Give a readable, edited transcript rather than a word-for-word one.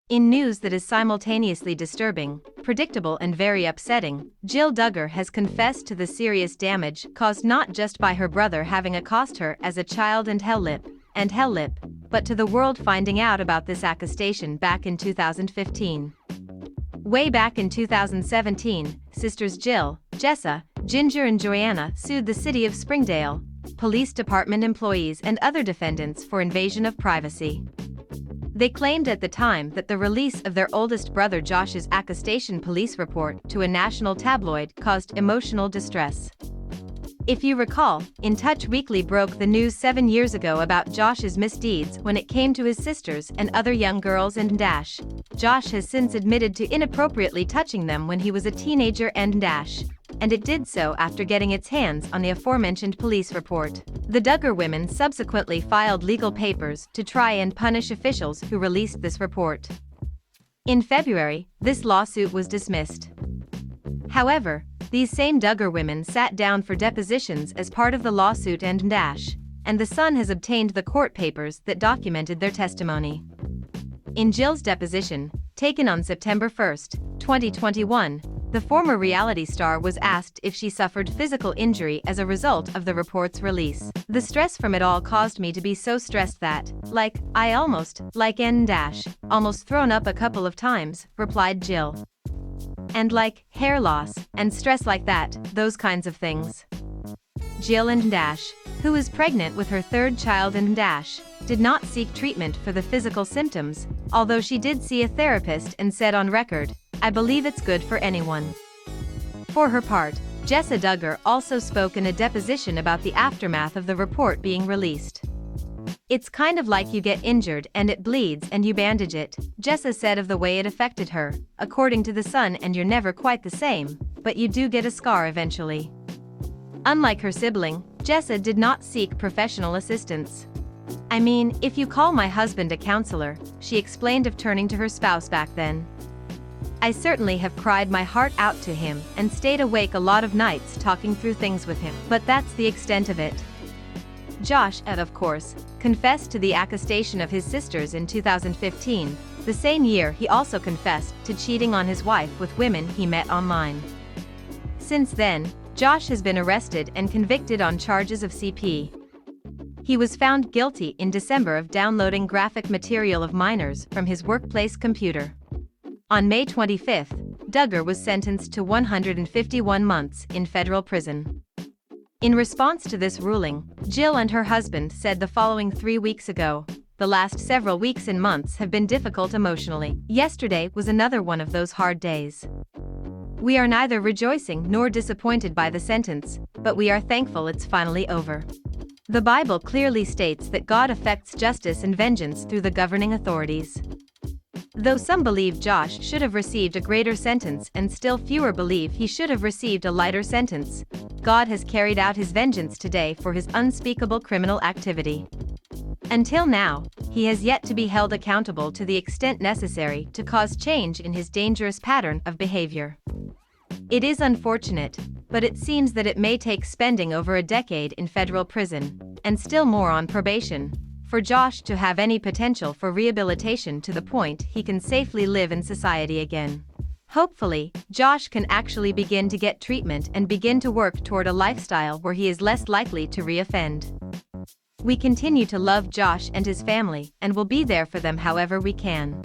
In news that is simultaneously disturbing, predictable and very upsetting, Jill Duggar has confessed to the serious damage caused not just by her brother having accosted her as a child and hellip, but to the world finding out about this accostation back in 2015. Way back in 2017, sisters Jill, Jessa, Jinger and Joy-Anna sued the City of Springdale, police department employees and other defendants for invasion of privacy. They claimed at the time that the release of their oldest brother Josh's accostation police report to a national tabloid caused emotional distress. If you recall, In Touch Weekly broke the news 7 years ago about Josh's misdeeds when it came to his sisters and other young girls and Josh has since admitted to inappropriately touching them when he was a teenager and it did so after getting its hands on the aforementioned police report. The Duggar women subsequently filed legal papers to try and punish officials who released this report. In February, this lawsuit was dismissed. However, these same Duggar women sat down for depositions as part of the lawsuit and The Sun has obtained the court papers that documented their testimony. In Jill's deposition, taken on September 1, 2021, the former reality star was asked if she suffered physical injury as a result of the report's release. "The stress from it all caused me to be so stressed that, I almost thrown up a couple of times," replied Jill. "And hair loss, and stress like that, those kinds of things." Jill and who is pregnant with her third child and did not seek treatment for the physical symptoms, although she did see a therapist and said on record, "I believe it's good for anyone." For her part, Jessa Duggar also spoke in a deposition about the aftermath of the report being released. "It's kind of like you get injured and it bleeds and you bandage it," Jessa said of the way it affected her, according to The Sun, "and you're never quite the same, but you do get a scar eventually." Unlike her sibling, Jessa did not seek professional assistance. "I mean, if you call my husband a counselor," she explained of turning to her spouse back then. "I certainly have cried my heart out to him and stayed awake a lot of nights talking through things with him, but that's the extent of it." Josh, of course, confessed to the accostation of his sisters in 2015, the same year he also confessed to cheating on his wife with women he met online. Since then, Josh has been arrested and convicted on charges of CP. He was found guilty in December of downloading graphic material of minors from his workplace computer. On May 25, Duggar was sentenced to 151 months in federal prison. In response to this ruling, Jill and her husband said the following 3 weeks ago, "The last several weeks and months have been difficult emotionally. Yesterday was another one of those hard days. We are neither rejoicing nor disappointed by the sentence, but we are thankful it's finally over." The Bible clearly states that God effects justice and vengeance through the governing authorities. Though some believe Josh should have received a greater sentence and still fewer believe he should have received a lighter sentence, God has carried out his vengeance today for his unspeakable criminal activity. Until now, he has yet to be held accountable to the extent necessary to cause change in his dangerous pattern of behavior. It is unfortunate, but it seems that it may take spending over a decade in federal prison, and still more on probation, for Josh to have any potential for rehabilitation to the point he can safely live in society again. Hopefully, Josh can actually begin to get treatment and begin to work toward a lifestyle where he is less likely to reoffend. We continue to love Josh and his family and will be there for them however we can.